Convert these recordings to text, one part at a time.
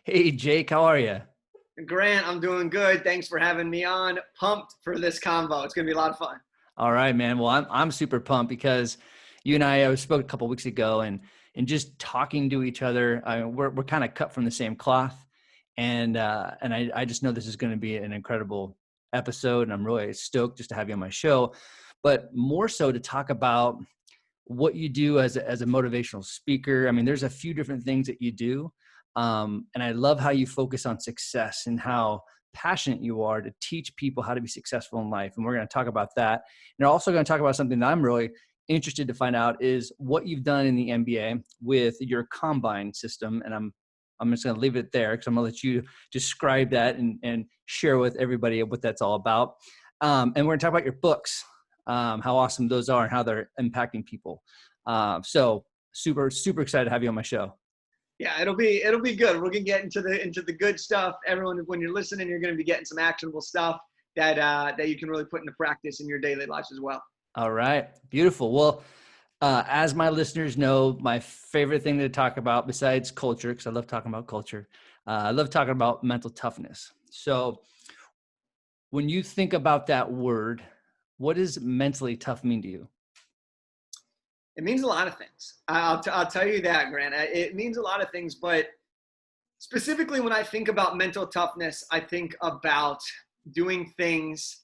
Hey, Jake, how are you? Grant, I'm doing good. Thanks for having me on. Pumped for this convo. It's going to be a lot of fun. All right, man. Well, I'm super pumped because you and I spoke a couple weeks ago, and just talking to each other, we're kind of cut from the same cloth, and I just know this is going to be an incredible episode, and I'm really stoked just to have you on my show, but more so to talk about what you do as a motivational speaker. I mean, there's a few different things that you do. And I love how you focus on success and how passionate you are to teach people how to be successful in life. And we're going to talk about that. And we're also going to talk about something that I'm really interested to find out is what you've done in the NBA with your combine system. And I'm just going to leave it there because I'm going to let you describe that and share with everybody what that's all about. And we're going to talk about your books, how awesome those are and how they're impacting people. So super, super excited to have you on my show. Yeah, it'll be good. We're gonna get into the good stuff. Everyone, when you're listening, you're gonna be getting some actionable stuff that you can really put into practice in your daily lives as well. All right. Beautiful. Well, as my listeners know, my favorite thing to talk about besides culture, because I love talking about culture, I love talking about mental toughness. So when you think about that word, what does mentally tough mean to you? It means a lot of things. I'll tell you that, Grant. It means a lot of things, but specifically when I think about mental toughness, I think about doing things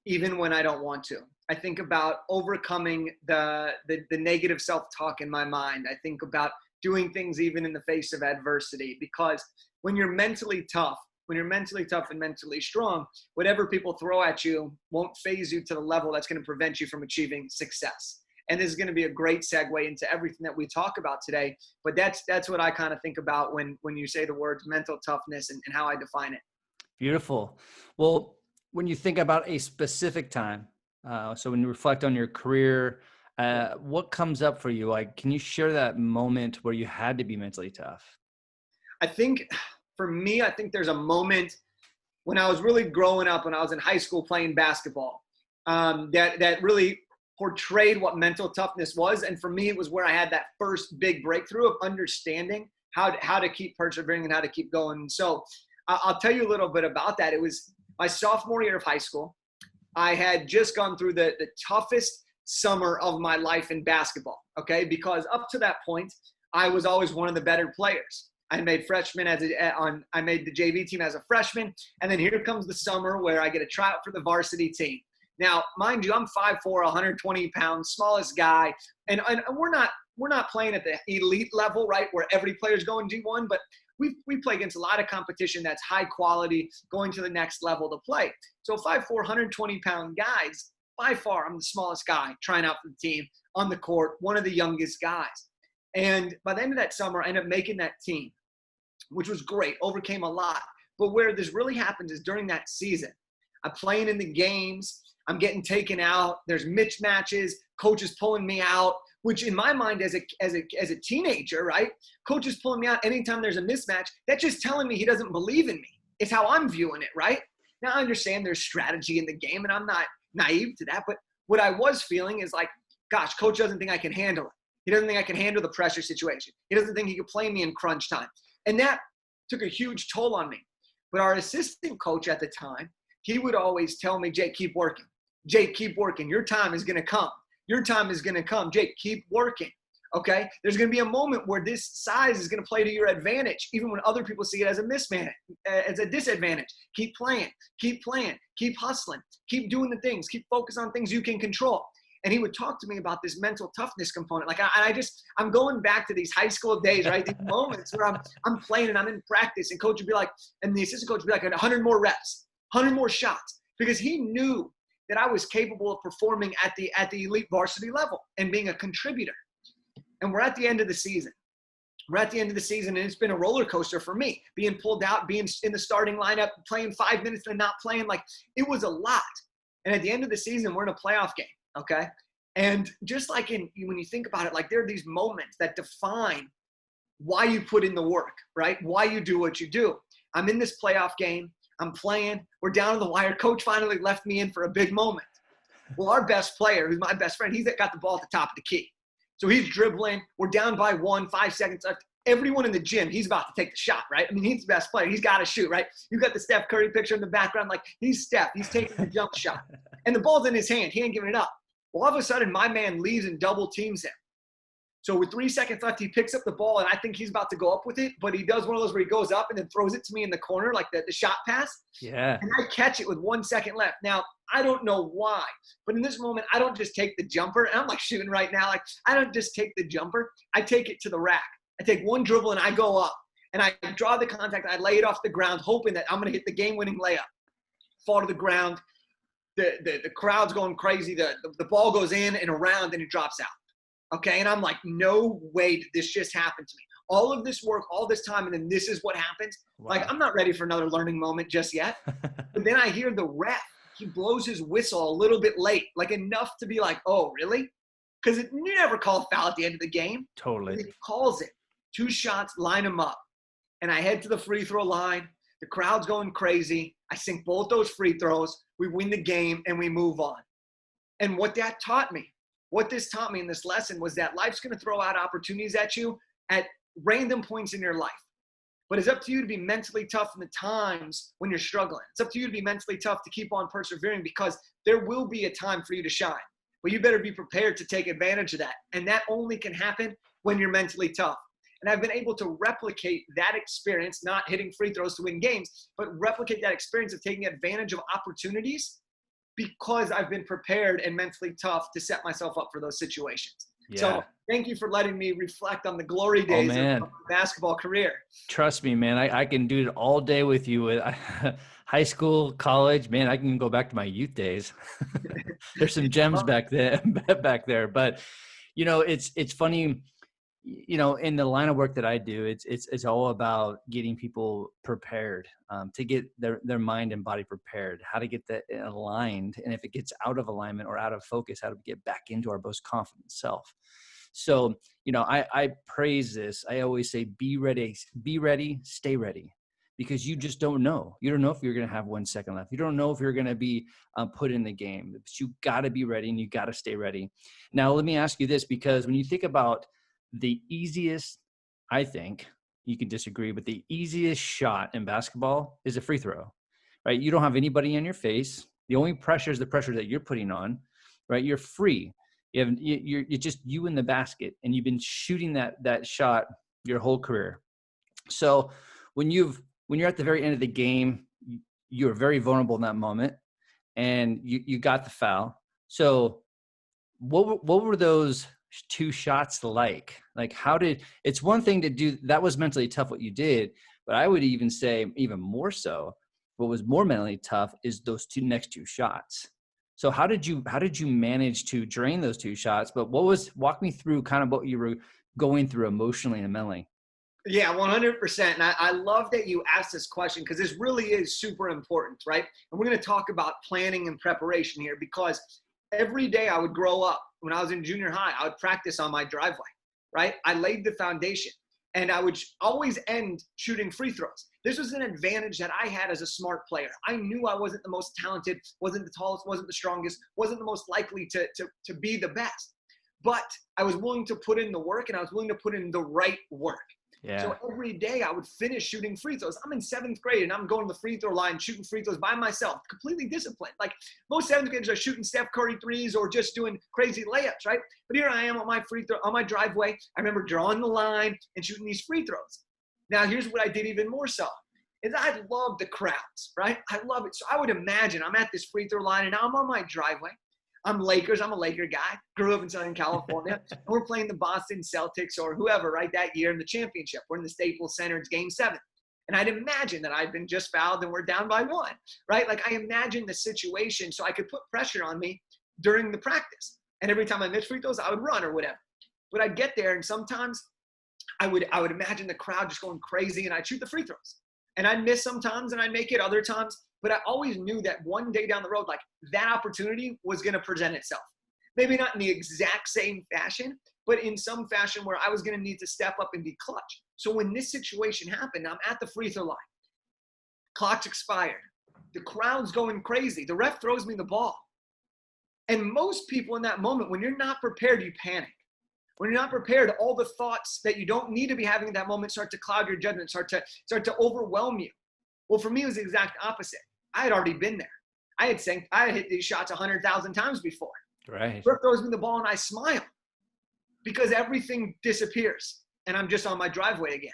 even when I don't want to. I think about overcoming the negative self-talk in my mind. I think about doing things even in the face of adversity, because when you're mentally tough, and mentally strong, whatever people throw at you won't phase you to the level that's going to prevent you from achieving success. And this is going to be a great segue into everything that we talk about today. But that's what I kind of think about when you say the words mental toughness and how I define it. Beautiful. Well, when you think about a specific time, so when you reflect on your career, what comes up for you? Like, can you share that moment where you had to be mentally tough? I think for me, I think there's a moment when I was really growing up, when I was in high school playing basketball, that really portrayed what mental toughness was. And for me, it was where I had that first big breakthrough of understanding how to keep persevering and how to keep going. So I'll tell you a little bit about that. It was my sophomore year of high school. I had just gone through the toughest summer of my life in basketball, okay? Because up to that point, I was always one of the better players. I made I made the JV team as a freshman, and then here comes the summer where I get a tryout for the varsity team. Now, mind you, I'm 5'4", 120 pounds, smallest guy, and we're not playing at the elite level, right, where every player's going D1, but we play against a lot of competition that's high quality, going to the next level to play. So 5'4", 120-pound guys, by far, I'm the smallest guy trying out for the team on the court, one of the youngest guys. And by the end of that summer, I ended up making that team, which was great, overcame a lot. But where this really happens is during that season. I'm playing in the games. I'm getting taken out. There's mismatches. Coach is pulling me out, which in my mind as a teenager, right? Coach is pulling me out anytime there's a mismatch. That's just telling me he doesn't believe in me. It's how I'm viewing it, right? Now I understand there's strategy in the game, and I'm not naive to that. But what I was feeling is like, gosh, coach doesn't think I can handle it. He doesn't think I can handle the pressure situation. He doesn't think he can play me in crunch time. And that took a huge toll on me. But our assistant coach at the time, he would always tell me, Jake, keep working. Jake, keep working. Your time is going to come. Your time is going to come. Jake, keep working. Okay? There's going to be a moment where this size is going to play to your advantage, even when other people see it as a disadvantage. Keep playing. Keep playing. Keep hustling. Keep doing the things. Keep focus on things you can control. And he would talk to me about this mental toughness component. Like I'm going back to these high school days, right? These moments where I'm playing and I'm in practice, and coach would be like, and the assistant coach would be like, 100 more reps, 100 more shots, because he knew that I was capable of performing at the elite varsity level and being a contributor. And we're at the end of the season. And it's been a roller coaster for me, being pulled out, being in the starting lineup, playing 5 minutes and not playing. Like, it was a lot. And at the end of the season, we're in a playoff game, okay? And just like when you think about it, like there are these moments that define why you put in the work, right? Why you do what you do. I'm in this playoff game. I'm playing. We're down to the wire. Coach finally left me in for a big moment. Well, our best player, who's my best friend, he's got the ball at the top of the key. So he's dribbling. We're down by 5 seconds left. everyone in the gym, he's about to take the shot, right? I mean, he's the best player. He's got to shoot, right? You've got the Steph Curry picture in the background. Like, he's Steph. He's taking the jump shot. And the ball's in his hand. He ain't giving it up. Well, all of a sudden, my man leaves and double teams him. So with 3 seconds left, he picks up the ball, and I think he's about to go up with it, but he does one of those where he goes up and then throws it to me in the corner, like the shot pass. Yeah. And I catch it with 1 second left. Now, I don't know why, but in this moment, I don't just take the jumper. And I'm like shooting right now. Like, I don't just take the jumper. I take it to the rack. I take one dribble and I go up. And I draw the contact. I lay it off the ground, hoping that I'm going to hit the game-winning layup. Fall to the ground. The crowd's going crazy. The ball goes in and around, and it drops out. Okay, and I'm like, no way did this just happen to me. All of this work, all this time, and then this is what happens. Wow. Like, I'm not ready for another learning moment just yet. But then I hear the ref. He blows his whistle a little bit late, like enough to be like, oh, really? Because you never call a foul at the end of the game. Totally. He calls it. 2 shots, line them up. And I head to the free throw line. The crowd's going crazy. I sink both those free throws. We win the game, and we move on. And what that taught me, what this taught me in this lesson was that life's going to throw out opportunities at you at random points in your life. But it's up to you to be mentally tough in the times when you're struggling. It's up to you to be mentally tough to keep on persevering, because there will be a time for you to shine. But you better be prepared to take advantage of that. And that only can happen when you're mentally tough. And I've been able to replicate that experience, not hitting free throws to win games, but replicate that experience of taking advantage of opportunities, because I've been prepared and mentally tough to set myself up for those situations. Yeah. So thank you for letting me reflect on the glory days of my basketball career. Trust me, man. I can do it all day with you. With high school, college, man, I can go back to my youth days. There's some gems back there. But, you know, it's funny, you know, in the line of work that I do, it's all about getting people prepared, to get their mind and body prepared, how to get that aligned. And if it gets out of alignment or out of focus, how to get back into our most confident self. So, you know, I praise this. I always say, be ready, stay ready, because you just don't know. You don't know if you're going to have 1 second left. You don't know if you're going to be put in the game, but you got to be ready and you got to stay ready. Now, let me ask you this, because when you think about the easiest, I think you can disagree, but the easiest shot in basketball is a free throw, right? You don't have anybody in your face. The only pressure is the pressure that you're putting on, right? You're free. You're just you in the basket, and you've been shooting that shot your whole career. So when you're at the very end of the game, you're very vulnerable in that moment, and you got the foul. So what were those 2 shots like? Like, it's one thing to do, that was mentally tough what you did, but I would even say even more so, what was more mentally tough is those next 2 shots. So how did you manage to drain those 2 shots? But walk me through kind of what you were going through emotionally and mentally. Yeah, 100%. And I love that you asked this question, because this really is super important, right? And we're going to talk about planning and preparation here, because every day I would grow up, when I was in junior high, I would practice on my driveway, right? I laid the foundation, and I would always end shooting free throws. This was an advantage that I had as a smart player. I knew I wasn't the most talented, wasn't the tallest, wasn't the strongest, wasn't the most likely to be the best. But I was willing to put in the work, and I was willing to put in the right work. Yeah. So every day I would finish shooting free throws. I'm in 7th grade, and I'm going to the free throw line, shooting free throws by myself, completely disciplined. Like, most 7th graders are shooting Steph Curry threes or just doing crazy layups, right? But here I am on my driveway. I remember drawing the line and shooting these free throws. Now, here's what I did even more so, is I love the crowds, right? I love it. So I would imagine I'm at this free throw line, and I'm on my driveway. I'm a Laker guy, grew up in Southern California, and we're playing the Boston Celtics or whoever, right, that year in the championship. We're in the Staples Center, it's game 7. And I'd imagine that I'd been just fouled and we're down by 1, right? Like, I imagined the situation so I could put pressure on me during the practice. And every time I missed free throws, I would run or whatever. But I'd get there, and sometimes I would imagine the crowd just going crazy, and I'd shoot the free throws. And I'd miss sometimes, and I'd make it other times. But I always knew that one day down the road, like, that opportunity was going to present itself. Maybe not in the exact same fashion, but in some fashion where I was going to need to step up and be clutch. So when this situation happened, I'm at the free throw line. Clock's expired. The crowd's going crazy. The ref throws me the ball. And most people in that moment, when you're not prepared, you panic. When you're not prepared, all the thoughts that you don't need to be having at that moment start to cloud your judgment, start to overwhelm you. Well, for me, it was the exact opposite. I had already been there. I had hit these shots 100,000 times before. Right. Brooke throws me the ball and I smile because everything disappears and I'm just on my driveway again.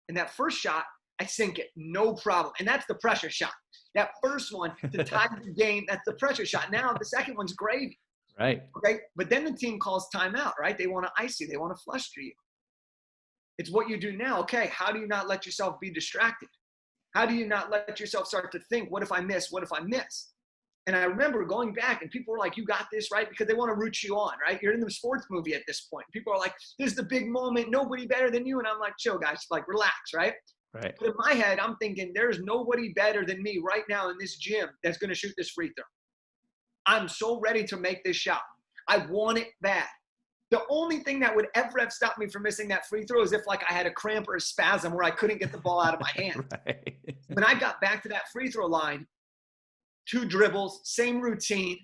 And that first shot, I sink it, no problem. And that's the pressure shot. That first one to tie the game, that's the pressure shot. Now the second one's gravy. Right. Okay. But then the team calls timeout, right? They want to ice you. They want to fluster you. It's what you do now. Okay. How do you not let yourself be distracted? How do you not let yourself start to think, what if I miss? What if I miss? And I remember going back and people were like, you got this, right? Because they want to root you on, right? You're in the sports movie at this point. People are like, this is the big moment. Nobody better than you. And I'm like, chill, guys. Like, relax, right? Right. But in my head, I'm thinking there's nobody better than me right now in this gym that's going to shoot this free throw. I'm so ready to make this shot. I want it bad. The only thing that would ever have stopped me from missing that free throw is if like I had a cramp or a spasm where I couldn't get the ball out of my hand. Right. When I got back to that free throw line, 2 dribbles, same routine,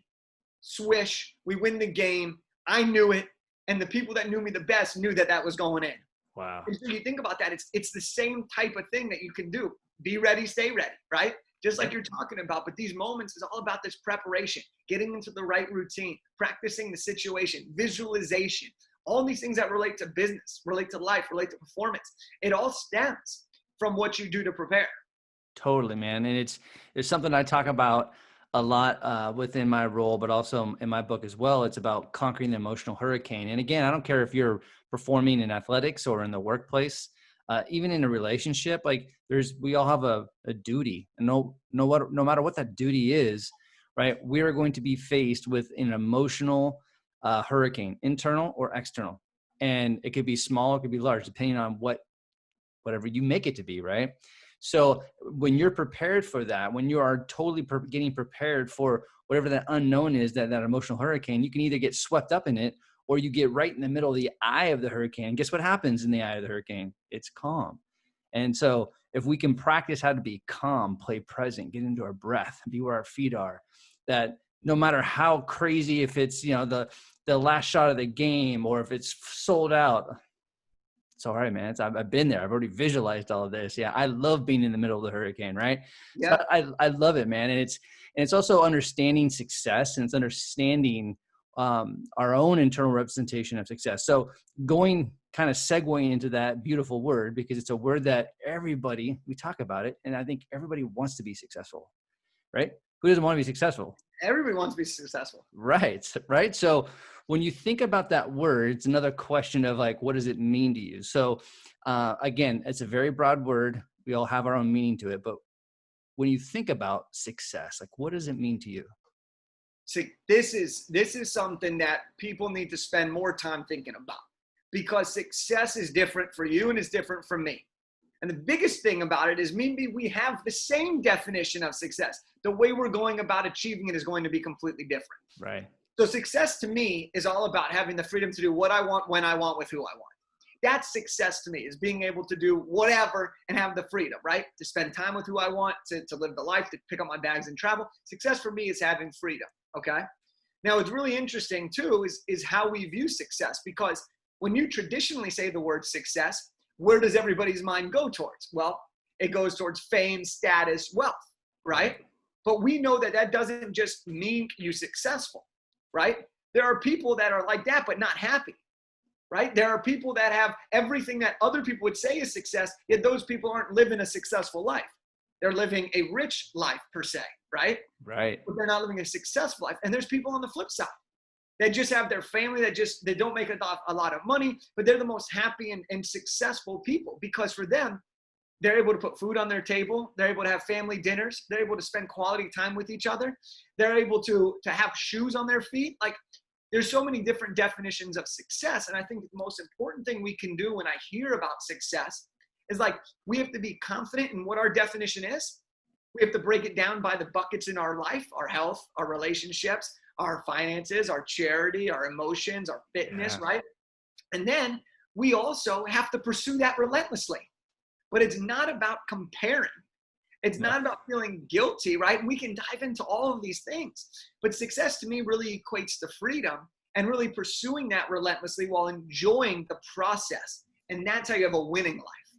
swish, we win the game. I knew it. And the people that knew me the best knew that that was going in. Wow. And so you think about that, it's the same type of thing that you can do. Be ready, stay ready, right? Just like you're talking about. But these moments is all about this preparation, getting into the right routine, practicing the situation, visualization, all these things that relate to business, relate to life, relate to performance. It all stems from what you do to prepare. Totally, man. And it's something I talk about a lot within my role, but also in my book as well. It's about conquering the emotional hurricane. And again, I don't care if you're performing in athletics or in the workplace, even in a relationship, like we all have a duty, and no matter what that duty is, right? We are going to be faced with an emotional hurricane, internal or external. And it could be small, it could be large, depending on whatever you make it to be, right? So when you're prepared for that, when you are totally getting prepared for whatever that unknown is, that emotional hurricane, you can either get swept up in it or you get right in the middle of the eye of the hurricane. Guess what happens in the eye of the hurricane? It's calm. And so if we can practice how to be calm, play present, get into our breath, be where our feet are, that no matter how crazy, if it's, the last shot of the game or if it's sold out, it's all right, man. I've been there. I've already visualized all of this. Yeah. I love being in the middle of the hurricane, right? Yeah. So I love it, man. And it's also understanding success, and it's understanding our own internal representation of success. So kind of segueing into that beautiful word, because it's a word that we talk about it. And I think everybody wants to be successful, right? Who doesn't want to be successful? Everybody wants to be successful. Right. Right. So when you think about that word, it's another question of like, what does it mean to you? So again, it's a very broad word. We all have our own meaning to it. But when you think about success, like, what does it mean to you? So this is something that people need to spend more time thinking about, because success is different for you and it's different for me. And the biggest thing about it is maybe we have the same definition of success. The way we're going about achieving it is going to be completely different. Right. So success to me is all about having the freedom to do what I want, when I want, with who I want. That's success to me, is being able to do whatever and have the freedom, right? To spend time with who I want, to live the life, to pick up my bags and travel. Success for me is having freedom, okay? Now, what's really interesting too is how we view success, because when you traditionally say the word success, where does everybody's mind go towards? Well, it goes towards fame, status, wealth, right? But we know that that doesn't just mean you successful, right? There are people that are like that, but not happy, right? There are people that have everything that other people would say is success, yet those people aren't living a successful life. They're living a rich life per se, right? Right. But they're not living a successful life. And there's people on the flip side. They just have their family they don't make a lot of money, but they're the most happy and successful people, because for them, they're able to put food on their table. They're able to have family dinners. They're able to spend quality time with each other. They're able to have shoes on their feet. Like, there's so many different definitions of success. And I think the most important thing we can do when I hear about success is, like, we have to be confident in what our definition is. We have to break it down by the buckets in our life, our health, our relationships, our finances, our charity, our emotions, our fitness, right? And then we also have to pursue that relentlessly. But it's not about comparing. It's not about feeling guilty, right? We can dive into all of these things. But success to me really equates to freedom. and really pursuing that relentlessly while enjoying the process. And that's how you have a winning life.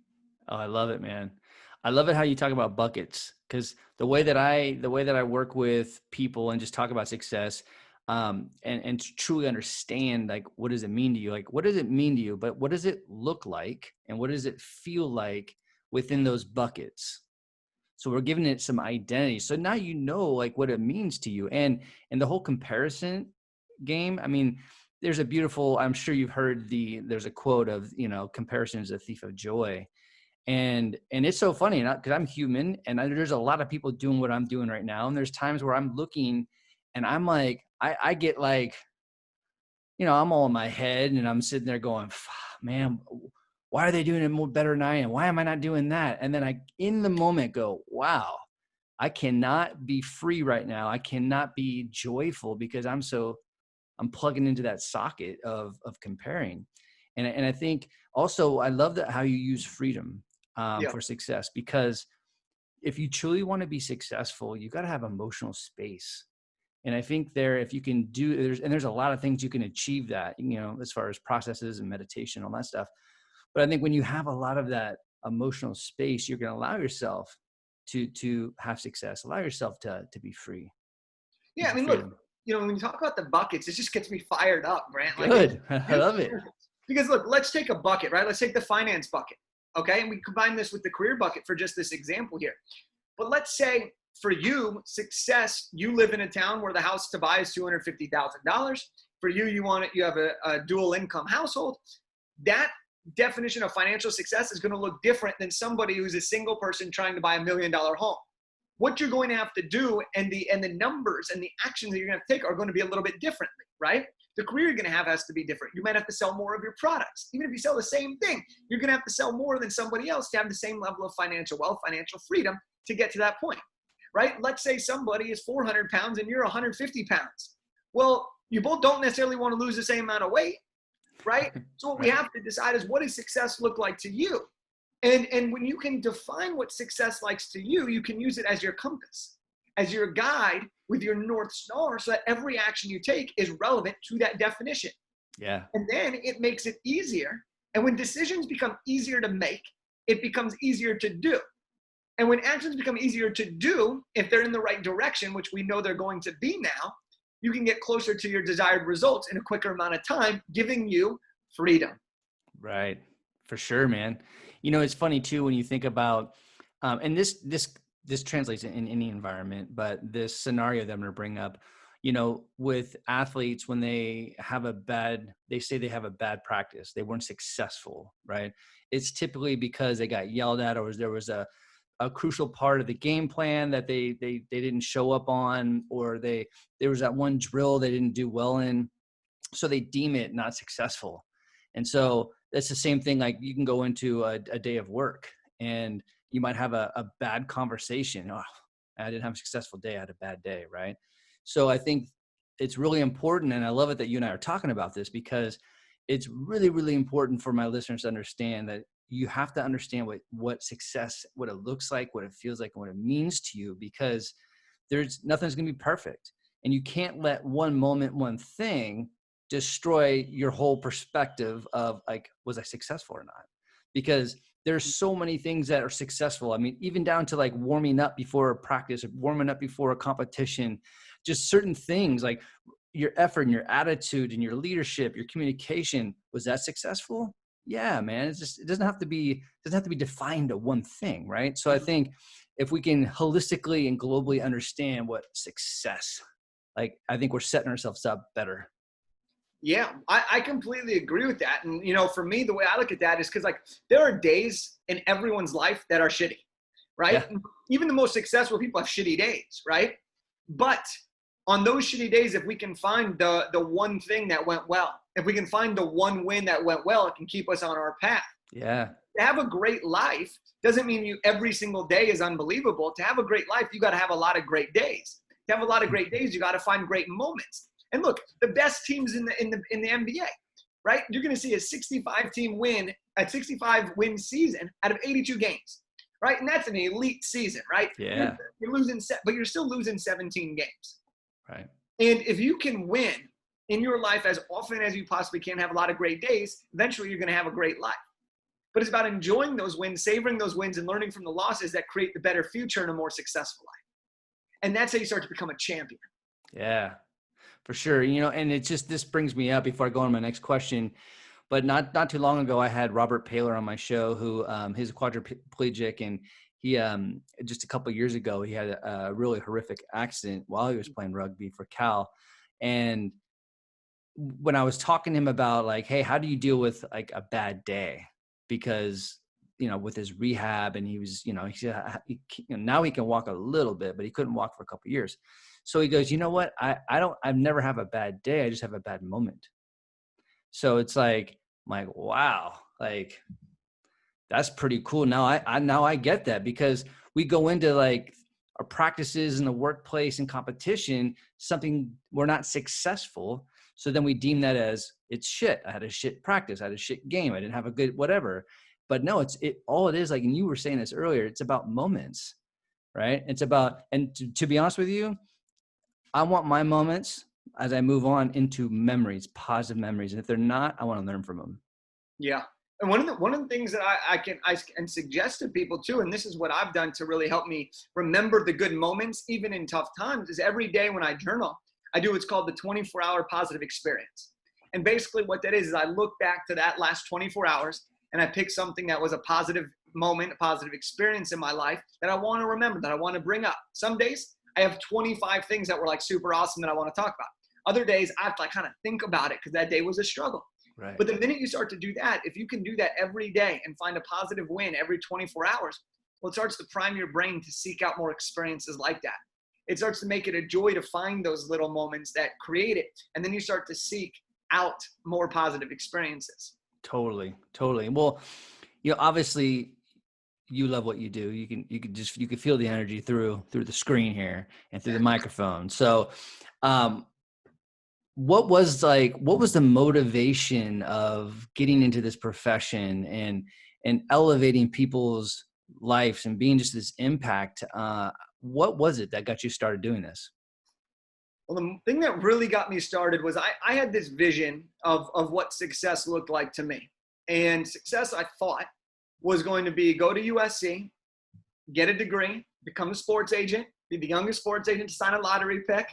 Oh, I love it, man. I love it how you talk about buckets, because the way that I work with people and just talk about success, and to truly understand, like, what does it mean to you? Like, what does it mean to you? But what does it look like, and what does it feel like within those buckets? So we're giving it some identity. So now you know, like, what it means to you, and the whole comparison game. I mean, there's a beautiful. I'm sure you've heard there's a quote of, comparison is a thief of joy. And it's so funny, because I'm human, and there's a lot of people doing what I'm doing right now. And there's times where I'm looking and I'm like, I get like, I'm all in my head and I'm sitting there going, man, why are they doing it more better than I am? Why am I not doing that? And then I, in the moment, go, wow, I cannot be free right now. I cannot be joyful because I'm plugging into that socket of comparing. And I think also, I love that how you use freedom Yeah. for success, because if you truly want to be successful, you got to have emotional space. And I think if you can there's a lot of things you can achieve that, as far as processes and meditation, all that stuff. But I think when you have a lot of that emotional space, you're going to allow yourself to have success, allow yourself to be free. Yeah. I mean, look, when you talk about the buckets, it just gets me fired up, Grant. Good. I love it. Because look, let's take a bucket, right? Let's take the finance bucket. Okay. And we combine this with the career bucket for just this example here. But let's say for you, success, you live in a town where the house to buy is $250,000. For you, you have a dual income household. That definition of financial success is going to look different than somebody who's a single person trying to buy $1 million home. What you're going to have to do and the numbers and the actions that you're going to take are going to be a little bit differently, right? The career you're going to have has to be different. You might have to sell more of your products. Even if you sell the same thing, you're going to have to sell more than somebody else to have the same level of financial wealth, financial freedom to get to that point, right? Let's say somebody is 400 pounds and you're 150 pounds. Well, you both don't necessarily want to lose the same amount of weight, right? So what we have to decide is, what does success look like to you? And when you can define what success likes to you, you can use it as your compass, as your guide with your North Star, so that every action you take is relevant to that definition. Yeah. And then it makes it easier. And when decisions become easier to make, it becomes easier to do. And when actions become easier to do, if they're in the right direction, which we know they're going to be now, you can get closer to your desired results in a quicker amount of time, giving you freedom. Right. For sure, man. It's funny too, when you think about, and this translates in any environment, but this scenario that I'm going to bring up, with athletes, when they say they have a bad practice, they weren't successful, right? It's typically because they got yelled at, or there was a crucial part of the game plan that they didn't show up on, or there was that one drill they didn't do well in. So they deem it not successful. And so that's the same thing. Like, you can go into a day of work and you might have a bad conversation. Oh, I didn't have a successful day. I had a bad day. Right. So I think it's really important. And I love it that you and I are talking about this, because it's really, really important for my listeners to understand that you have to understand what success, what it looks like, what it feels like, and what it means to you, because nothing's going to be perfect. And you can't let one moment, one thing destroy your whole perspective of, like, was I successful or not? Because there's so many things that are successful. I mean, even down to like warming up before a practice, or warming up before a competition, just certain things like your effort and your attitude and your leadership, your communication, was that successful? Yeah, man. It doesn't have to be defined to one thing. Right. So I think if we can holistically and globally understand what success, like, I think we're setting ourselves up better. Yeah, I completely agree with that. And, for me, the way I look at that is because, like, there are days in everyone's life that are shitty, right? Yeah. Even the most successful people have shitty days, right? But on those shitty days, if we can find the one thing that went well, if we can find the one win that went well, it can keep us on our path. Yeah. To have a great life doesn't mean every single day is unbelievable. To have a great life, you got to have a lot of great days. To have a lot of great days, you got to find great moments. And look, the best teams in the NBA, right? You're going to see a 65 win season out of 82 games, right? And that's an elite season, right? Yeah. You're losing, but you're still losing 17 games. Right. And if you can win in your life as often as you possibly can, have a lot of great days. Eventually, you're going to have a great life. But it's about enjoying those wins, savoring those wins, and learning from the losses that create the better future and a more successful life. And that's how you start to become a champion. Yeah, for sure. And it's just, this brings me up before I go on my next question. But not too long ago, I had Robert Paler on my show, who he's a quadriplegic, and he just a couple of years ago, he had a really horrific accident while he was playing rugby for Cal. And when I was talking to him about like, hey, how do you deal with like a bad day? Because, with his rehab, and he was, now he can walk a little bit, but he couldn't walk for a couple of years. So he goes, you know what? I've never have a bad day. I just have a bad moment. So it's like, I'm like, wow, like that's pretty cool. Now I get that, because we go into like our practices in the workplace and competition, something we're not successful. So then we deem that as it's shit. I had a shit practice. I had a shit game. I didn't have a good whatever. But no, all it is, like, and you were saying this earlier, it's about moments, right? It's about, and to be honest with you, I want my moments as I move on into memories, positive memories. And if they're not, I want to learn from them. Yeah. And one of the things that I can suggest to people too, and this is what I've done to really help me remember the good moments, even in tough times, is every day when I journal, I do what's called the 24-hour positive experience. And basically what that is I look back to that last 24 hours and I pick something that was a positive moment, a positive experience in my life that I want to remember, that I want to bring up. Some days I have 25 things that were like super awesome that I want to talk about. Other days I have to kind of think about it because that day was a struggle. Right. But the minute you start to do that, if you can do that every day and find a positive win every 24 hours, well, it starts to prime your brain to seek out more experiences like that. It starts to make it a joy to find those little moments that create it. And then you start to seek out more positive experiences. Totally. Well, obviously you love what you do. You can feel the energy through the screen here and through the microphone. So, what was the motivation of getting into this profession and elevating people's lives and being just this impact? What was it that got you started doing this? Well, the thing that really got me started was I had this vision of what success looked like to me. And success, I thought, was going to be go to USC, get a degree, become a sports agent, be the youngest sports agent to sign a lottery pick.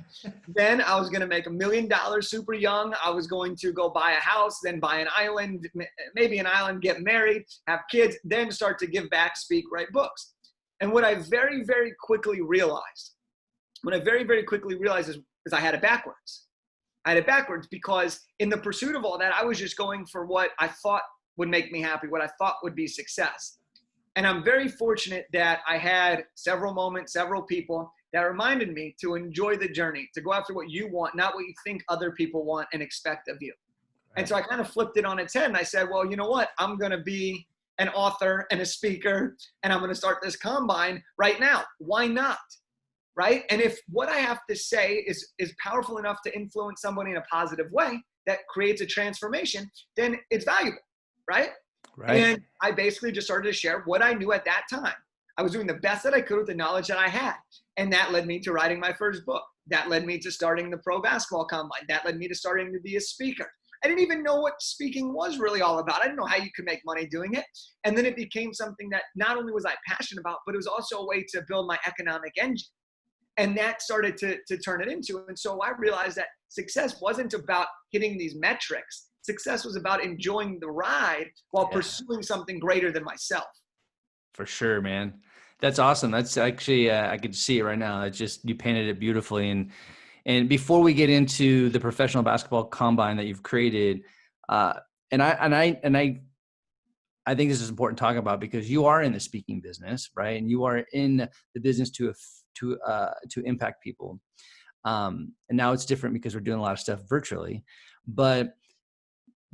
Then I was going to make $1 million super young. I was going to go buy a house, then buy an island, maybe an island, get married, have kids, then start to give back, speak, write books. And what I very, very quickly realized, is I had it backwards. I had it backwards because in the pursuit of all that, I was just going for what I thought would make me happy, what I thought would be success. And I'm very fortunate that I had several moments, several people that reminded me to enjoy the journey, to go after what you want, not what you think other people want and expect of you. Right. And so I kind of flipped it on its head and I said, well, you know what? I'm going to be an author and a speaker, and I'm going to start this combine right now. Why not? Right? And if what I have to say is powerful enough to influence somebody in a positive way that creates a transformation, then it's valuable, right? Right. And I basically just started to share what I knew at that time. I was doing the best that I could with the knowledge that I had. And that led me to writing my first book. That led me to starting the pro basketball combine. That led me to starting to be a speaker. I didn't even know what speaking was really all about. I didn't know how you could make money doing it. And then it became something that not only was I passionate about, but it was also a way to build my economic engine. And that started to turn it into. And so I realized that success wasn't about hitting these metrics. Success was about enjoying the ride while pursuing something greater than myself. For sure, man. That's awesome. That's actually, I could see it right now. It's just, you painted it beautifully. And before we get into the professional basketball combine that you've created, and I think this is important to talk about because you are in the speaking business, right? And you are in the business to impact people. And now it's different because we're doing a lot of stuff virtually, but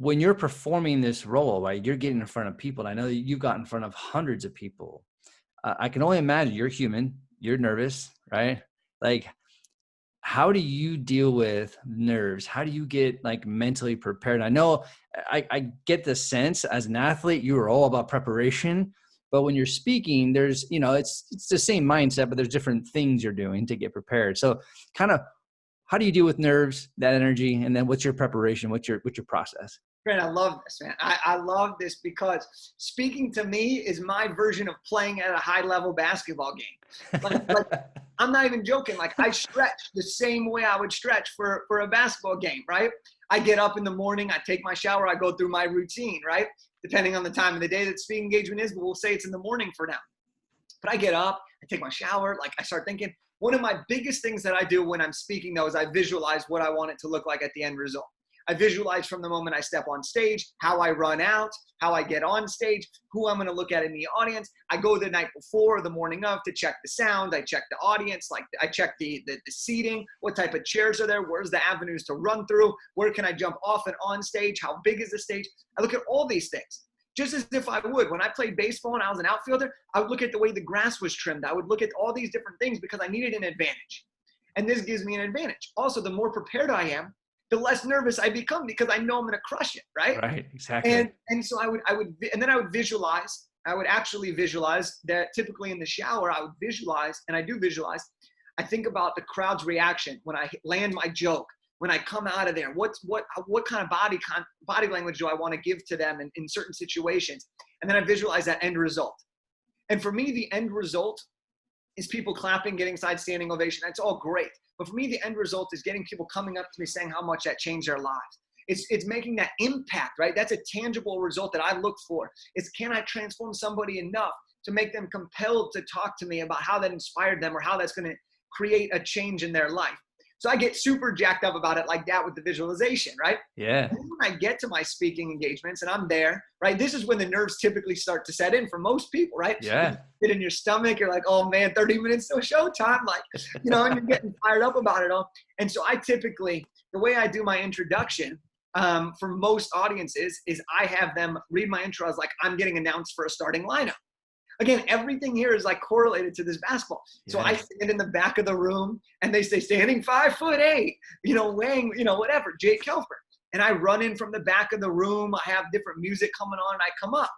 when you're performing this role, right, you're getting in front of people. And I know that you've got in front of hundreds of people. I can only imagine you're human, you're nervous, right? Like, how do you deal with nerves? How do you get like mentally prepared? I know I get the sense as an athlete, you are all about preparation, but when you're speaking, there's, it's the same mindset, but there's different things you're doing to get prepared. So kind of how do you deal with nerves, that energy, and then what's your preparation? What's your process? Grant, I love this, man. I love this because speaking to me is my version of playing at a high level basketball game. Like I'm not even joking. Like I stretch the same way I would stretch for a basketball game, right? I get up in the morning, I take my shower, I go through my routine, right? Depending on the time of the day that speaking engagement is, but we'll say it's in the morning for now. But I get up, I take my shower, like I start thinking. One of my biggest things that I do when I'm speaking though is I visualize what I want it to look like at the end result. I visualize from the moment I step on stage, how I run out, how I get on stage, who I'm going to look at in the audience. I go the night before or the morning of to check the sound. I check the audience. Like I check the seating, what type of chairs are there? Where's the avenues to run through? Where can I jump off and on stage? How big is the stage? I look at all these things. Just as if I would. When I played baseball and I was an outfielder, I would look at the way the grass was trimmed. I would look at all these different things because I needed an advantage. And this gives me an advantage. Also, the more prepared I am, the less nervous I become because I know I'm going to crush it, right? Right, exactly. And so I would, and then I would visualize. I would actually visualize that. Typically in the shower, I would visualize, and I do visualize. I think about the crowd's reaction when I land my joke, when I come out of there. What kind of body language do I want to give to them in certain situations? And then I visualize that end result. And for me, the end result is people clapping, getting side standing ovation. That's all great. But for me, the end result is getting people coming up to me saying how much that changed their lives. It's making that impact, right? That's a tangible result that I look for. It's can I transform somebody enough to make them compelled to talk to me about how that inspired them or how that's going to create a change in their life. So I get super jacked up about it like that with the visualization, right? Yeah. And then when I get to my speaking engagements and I'm there, right? This is when the nerves typically start to set in for most people, right? Yeah. You get in your stomach, you're like, oh man, 30 minutes till showtime. Like, you know, and you're getting fired up about it all. And so I typically, the way I do my introduction for most audiences is I have them read my intro as like, I'm getting announced for a starting lineup. Again, everything here is like correlated to this basketball. Yeah. So I stand in the back of the room and they say standing 5'8", you know, weighing, you know, whatever, jakekelfer. And I run in from the back of the room. I have different music coming on and I come up.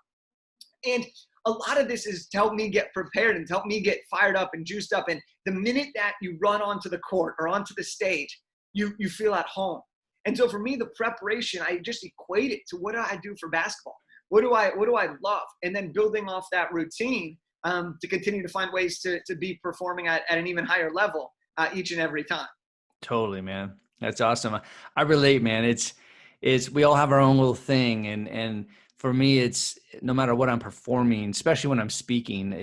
And a lot of this is to help me get prepared and to help me get fired up and juiced up. And the minute that you run onto the court or onto the stage, you feel at home. And so for me, the preparation, I just equate it to what do I do for basketball? What do I love? And then building off that routine to continue to find ways to be performing at an even higher level each and every time. Totally, man. That's awesome. I relate, man. It's we all have our own little thing. And for me, it's no matter what I'm performing, especially when I'm speaking,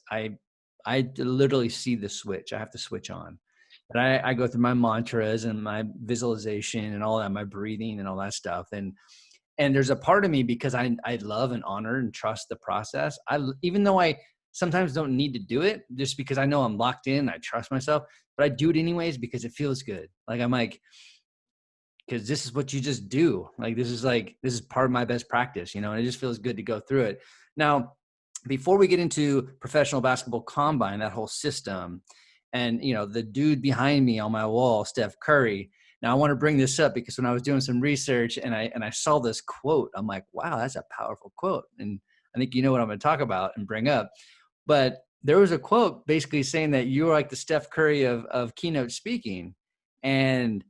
I literally see the switch. I have to switch on. And I go through my mantras and my visualization and all that, my breathing and all that stuff. And there's a part of me because I love and honor and trust the process. Even though I sometimes don't need to do it just because I know I'm locked in, I trust myself, but I do it anyways because it feels good. Like I'm like, because this is what you just do. Like, this is part of my best practice, you know, and it just feels good to go through it. Now, before we get into professional basketball combine, that whole system, and, you know, the dude behind me on my wall, Steph Curry. Now I want to bring this up because when I was doing some research and I saw this quote, I'm like, wow, that's a powerful quote. And I think you know what I'm going to talk about and bring up. But there was a quote basically saying that you're like the Steph Curry of keynote speaking. And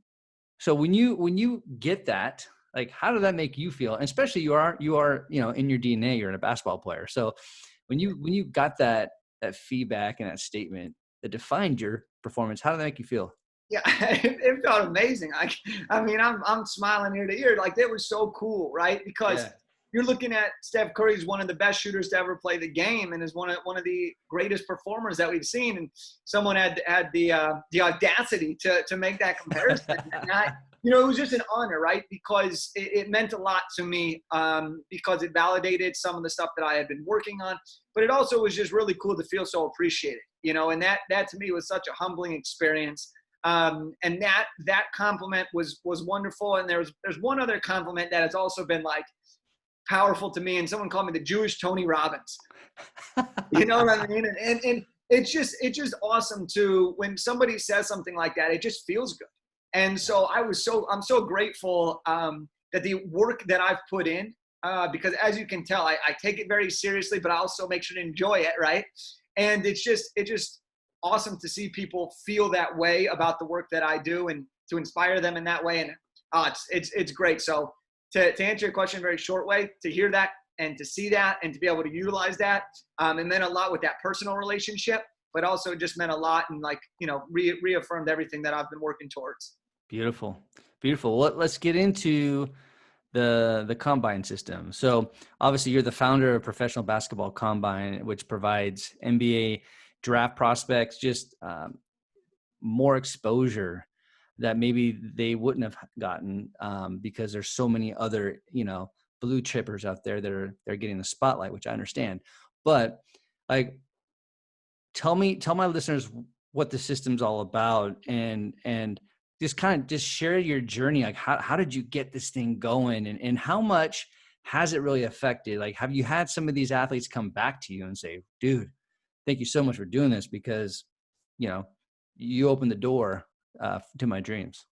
so when you get that, like, how did that make you feel? And especially you are, you know, in your DNA, you're a basketball player. So when you got that feedback and that statement that defined your performance, how did that make you feel? Yeah, it felt amazing. I mean, I'm smiling ear to ear. Like, that was so cool, right? Because you're looking at Steph Curry is one of the best shooters to ever play the game and is one of the greatest performers that we've seen. And someone had the audacity to make that comparison. And you know, it was just an honor, right? Because it meant a lot to me because it validated some of the stuff that I had been working on. But it also was just really cool to feel so appreciated, you know, and that to me was such a humbling experience. And that compliment was wonderful. And there's one other compliment that has also been like powerful to me. And someone called me the Jewish Tony Robbins. You know what I mean? And it's just awesome to, when somebody says something like that, it just feels good. And so I'm so grateful that the work that I've put in, because as you can tell, I take it very seriously, but I also make sure to enjoy it, right? And it just awesome to see people feel that way about the work that I do and to inspire them in that way. And it's great. So to answer your question in a very short way, to hear that and to see that and to be able to utilize that, it meant a lot with that personal relationship, but also just meant a lot and reaffirmed everything that I've been working towards. Beautiful. Beautiful. Well, let's get into the combine system. So obviously you're the founder of Professional Basketball Combine, which provides NBA draft prospects just more exposure that maybe they wouldn't have gotten because there's so many other, blue chippers out there that they're getting the spotlight, which I understand. But like, tell my listeners what the system's all about and just share your journey. Like how did you get this thing going and how much has it really affected? Like, have you had some of these athletes come back to you and say, dude, thank you so much for doing this because, you opened the door to my dreams?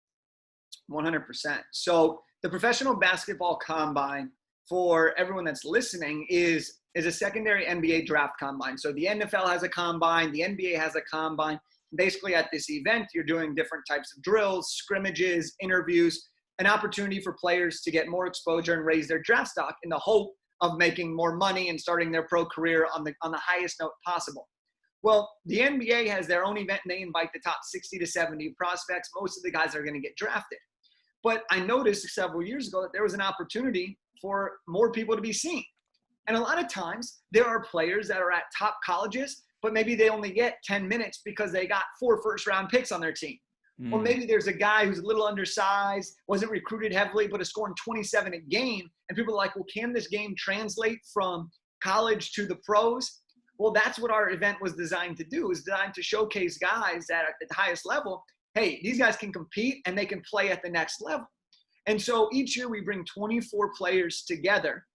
100%. So the Professional Basketball Combine, for everyone that's listening, is a secondary NBA draft combine. So the NFL has a combine, the NBA has a combine. Basically at this event, you're doing different types of drills, scrimmages, interviews, an opportunity for players to get more exposure and raise their draft stock in the hope of making more money and starting their pro career on the highest note possible. Well, the NBA has their own event and they invite the top 60 to 70 prospects. Most of the guys are going to get drafted. But I noticed several years ago that there was an opportunity for more people to be seen. And a lot of times there are players that are at top colleges, but maybe they only get 10 minutes because they got 4 first-round picks on their team. Or maybe there's a guy who's a little undersized, wasn't recruited heavily, but is scoring 27 a game. And people are like, well, can this game translate from college to the pros? Well, that's what our event was designed to do. It was designed to showcase guys that at the highest level, hey, these guys can compete and they can play at the next level. And so each year we bring 24 players together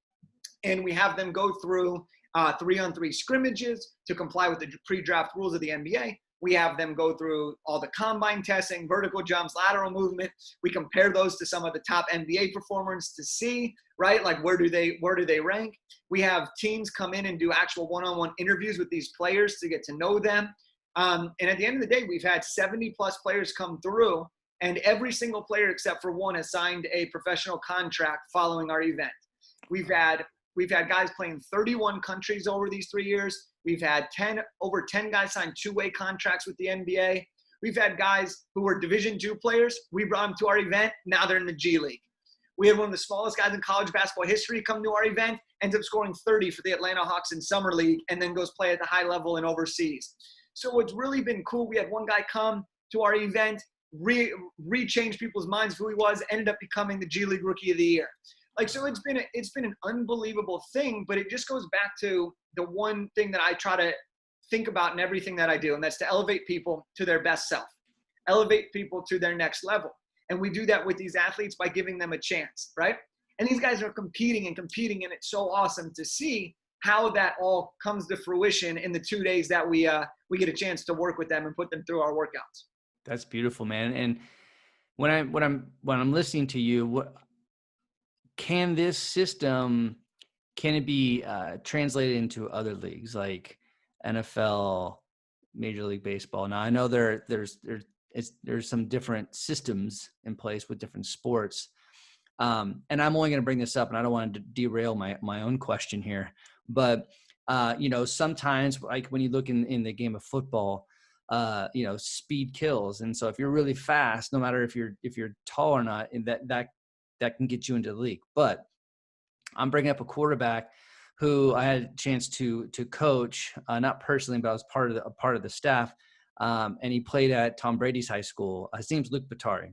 and we have them go through 3-on-3 scrimmages to comply with the pre-draft rules of the NBA. We have them go through all the combine testing, vertical jumps, lateral movement. We compare those to some of the top NBA performers to see, right? Like where do they rank? We have teams come in and do actual one-on-one interviews with these players to get to know them. And at the end of the day, we've had 70 plus players come through, and every single player except for one has signed a professional contract following our event. We've had guys playing 31 countries over these 3 years. We've had over 10 guys sign 2-way contracts with the NBA. We've had guys who were Division II players. We brought them to our event. Now they're in the G League. We had one of the smallest guys in college basketball history come to our event, ends up scoring 30 for the Atlanta Hawks in Summer League, and then goes play at the high level and overseas. So what's really been cool, we had one guy come to our event, re-changed people's minds of who he was, ended up becoming the G League Rookie of the Year. Like, so it's been an unbelievable thing, but it just goes back to the one thing that I try to think about in everything that I do, and that's to elevate people to their best self, elevate people to their next level. And we do that with these athletes by giving them a chance, right? And these guys are competing, and it's so awesome to see how that all comes to fruition in the 2 days that we get a chance to work with them and put them through our workouts. That's beautiful, man. And when I'm listening to you, can this system, can it be translated into other leagues like NFL, Major League Baseball? Now I know there's some different systems in place with different sports. And I'm only going to bring this up, and I don't want to derail my own question here, but sometimes like when you look in the game of football, speed kills. And so if you're really fast, no matter if you're tall or not, that can get you into the league. But I'm bringing up a quarterback who I had a chance to coach, not personally, but I was part of the staff. And he played at Tom Brady's high school. His name's Luke Batari.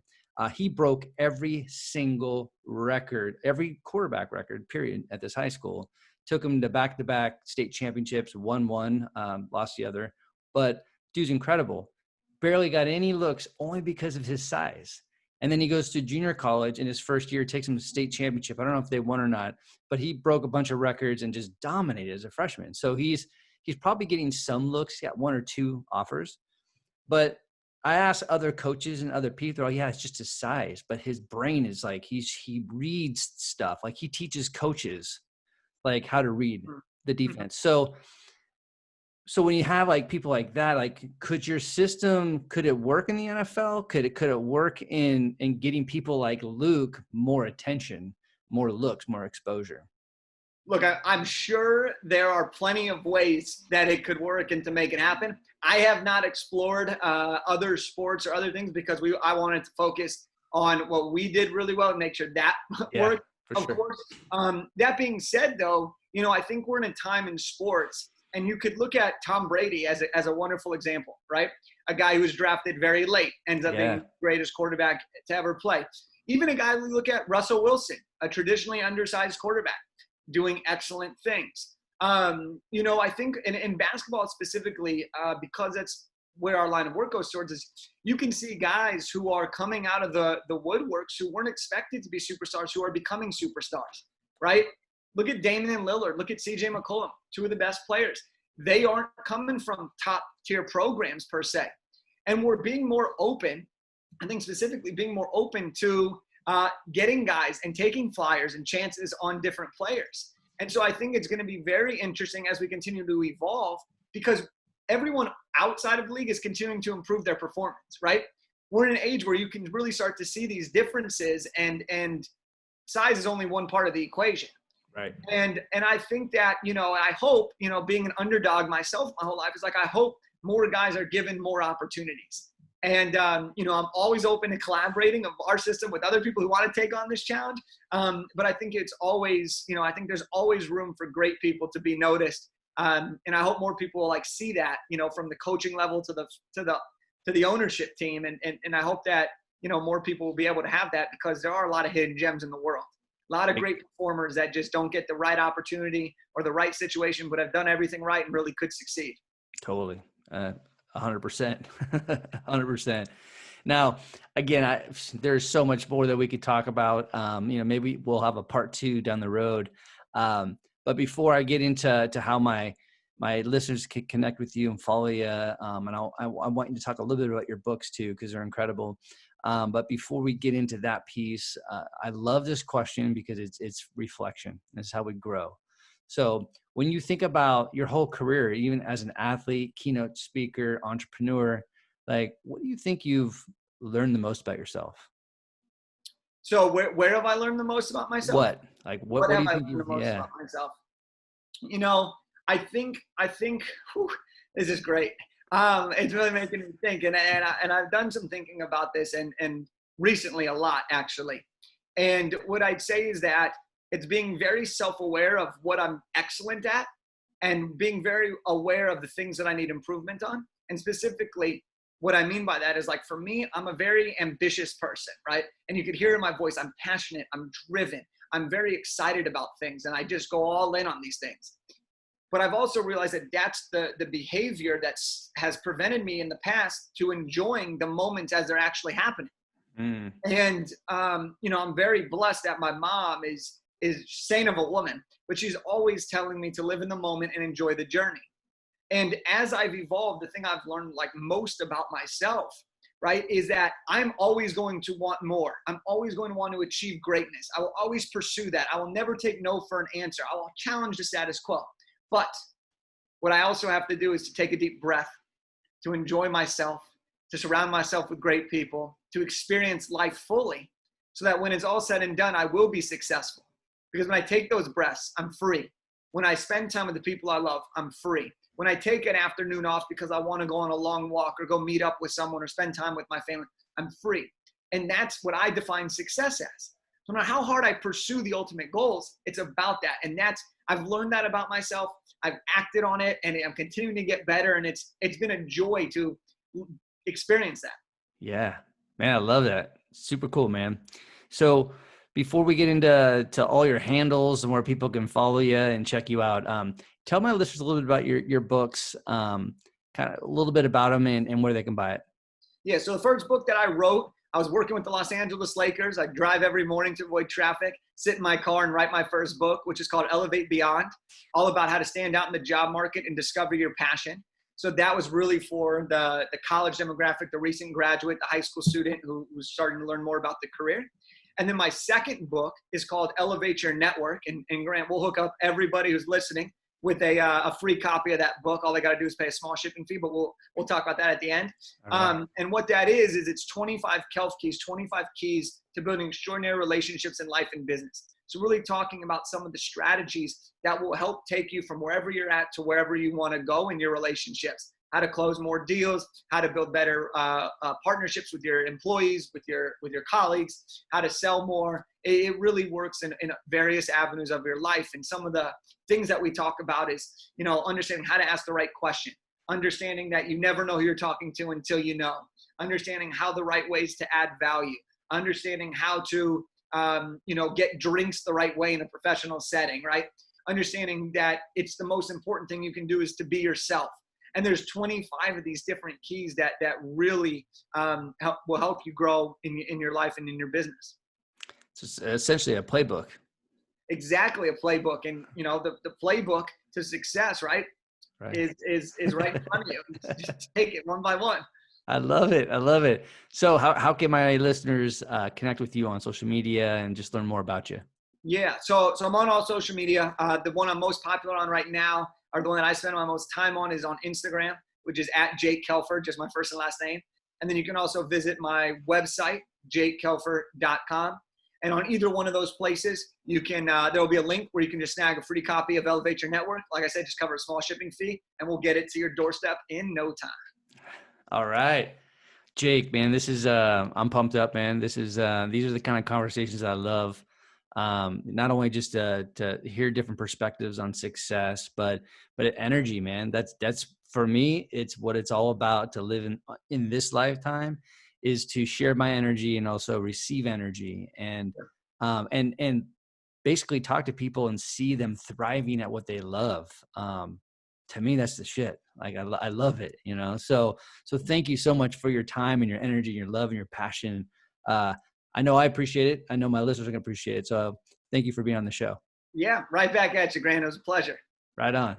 He broke every single record, every quarterback record, period, at this high school. Took him to back-to-back state championships, won one, lost the other. But dude's incredible. Barely got any looks only because of his size. And then he goes to junior college in his first year, takes him to state championship. I don't know if they won or not, but he broke a bunch of records and just dominated as a freshman. So he's probably getting some looks. He got 1 or 2 offers. But I asked other coaches and other people, yeah, it's just his size. But his brain is like, he reads stuff. Like he teaches coaches like how to read the defense. So So when you have like people like that, like could it work in the NFL? Could it work in getting people like Luke more attention, more looks, more exposure? Look, I'm sure there are plenty of ways that it could work and to make it happen. I have not explored other sports or other things because I wanted to focus on what we did really well and make sure that Yeah, worked. for Of sure. course, that being said, though, I think we're in a time in sports, and you could look at Tom Brady as a wonderful example, right? A guy who was drafted very late, ends up being Yeah. the greatest quarterback to ever play. Even a guy we look at, Russell Wilson, a traditionally undersized quarterback, doing excellent things. I think in basketball specifically, because that's where our line of work goes towards, is you can see guys who are coming out of the woodworks who weren't expected to be superstars, who are becoming superstars, right? Look at Damian Lillard. Look at CJ McCollum, two of the best players. They aren't coming from top tier programs per se. And we're being more open, I think specifically being more open to getting guys and taking flyers and chances on different players. And so I think it's going to be very interesting as we continue to evolve, because everyone outside of the league is continuing to improve their performance, right? We're in an age where you can really start to see these differences, and size is only one part of the equation. Right. And I think that, I hope, being an underdog myself my whole life, is like, I hope more guys are given more opportunities. And, I'm always open to collaborating of our system with other people who want to take on this challenge. But I think it's always, I think there's always room for great people to be noticed. And I hope more people will like see that, from the coaching level to the ownership team. And I hope that, more people will be able to have that, because there are a lot of hidden gems in the world. A lot of great performers that just don't get the right opportunity or the right situation, but have done everything right and really could succeed. Totally. 100%. 100%. Now, again, there's so much more that we could talk about. Maybe we'll have a part 2 down the road. But before I get into how my listeners can connect with you and follow you, and I want you to talk a little bit about your books too, because they're incredible. But before we get into that piece, I love this question because it's reflection. It's how we grow. So when you think about your whole career, even as an athlete, keynote speaker, entrepreneur, like what do you think you've learned the most about yourself? So where have I learned the most about myself? What? Like what do Have you I think learned the most yeah. about myself? I think whew, this is great. It's really making me think, and I've done some thinking about this and recently a lot, actually. And what I'd say is that it's being very self-aware of what I'm excellent at, and being very aware of the things that I need improvement on. And specifically, what I mean by that is, like, for me, I'm a very ambitious person, right? And you could hear in my voice, I'm passionate, I'm driven, I'm very excited about things, and I just go all in on these things. But I've also realized that that's the behavior that has prevented me in the past to enjoying the moments as they're actually happening. Mm. And I'm very blessed that my mom is saint of a woman, but she's always telling me to live in the moment and enjoy the journey. And as I've evolved, the thing I've learned like most about myself, right, is that I'm always going to want more. I'm always going to want to achieve greatness. I will always pursue that. I will never take no for an answer. I will challenge the status quo. But what I also have to do is to take a deep breath, to enjoy myself, to surround myself with great people, to experience life fully, so that when it's all said and done, I will be successful. Because when I take those breaths, I'm free. When I spend time with the people I love, I'm free. When I take an afternoon off because I want to go on a long walk or go meet up with someone or spend time with my family, I'm free. And that's what I define success as. So no matter how hard I pursue the ultimate goals, it's about that. And I've learned that about myself. I've acted on it, and I'm continuing to get better. And it's been a joy to experience that. Yeah, man, I love that. Super cool, man. So before we get into all your handles and where people can follow you and check you out, tell my listeners a little bit about your books, kind of a little bit about them and where they can buy it. Yeah, so the first book that I wrote, I was working with the Los Angeles Lakers. I drive every morning to avoid traffic, sit in my car and write my first book, which is called Elevate Beyond, all about how to stand out in the job market and discover your passion. So that was really for the college demographic, the recent graduate, the high school student who was starting to learn more about the career. And then my second book is called Elevate Your Network. And Grant, we'll hook up everybody who's listening. with a free copy of that book. All they got to do is pay a small shipping fee, but we'll talk about that at the end. Right. And what that is it's 25 Kelf keys, 25 keys to building extraordinary relationships in life and business. So really talking about some of the strategies that will help take you from wherever you're at to wherever you want to go in your relationships. How to close more deals, how to build better partnerships with your employees, with your colleagues, how to sell more. It really works in various avenues of your life. And some of the things that we talk about is, understanding how to ask the right question, understanding that you never know who you're talking to until you know, understanding how the right ways to add value, understanding how to, get drinks the right way in a professional setting, right? Understanding that it's the most important thing you can do is to be yourself. And there's 25 of these different keys that really will help you grow in your life and in your business. So it's essentially a playbook. Exactly, a playbook. And the playbook to success, right? Is right in front of you. Just take it one by one. I love it. I love it. So how can my listeners connect with you on social media and just learn more about you? Yeah. So I'm on all social media. The one I'm most popular on right now, or the one that I spend my most time on, is on Instagram, which is at jakekelfer, just my first and last name. And then you can also visit my website, jakekelfer.com. And on either one of those places, you can there will be a link where you can just snag a free copy of Elevate Your Network. Like I said, just cover a small shipping fee, and we'll get it to your doorstep in no time. All right. Jake, man, this is I'm pumped up, man. These are the kind of conversations I love. Not only just to hear different perspectives on success, but energy, man. That's for me, it's what it's all about. To live in this lifetime is to share my energy and also receive energy, and basically talk to people and see them thriving at what they love. To me, that's the shit. Like I love it, So thank you so much for your time and your energy, your love and your passion. I know I appreciate it. I know my listeners are going to appreciate it. So thank you for being on the show. Yeah, right back at you, Grant. It was a pleasure. Right on.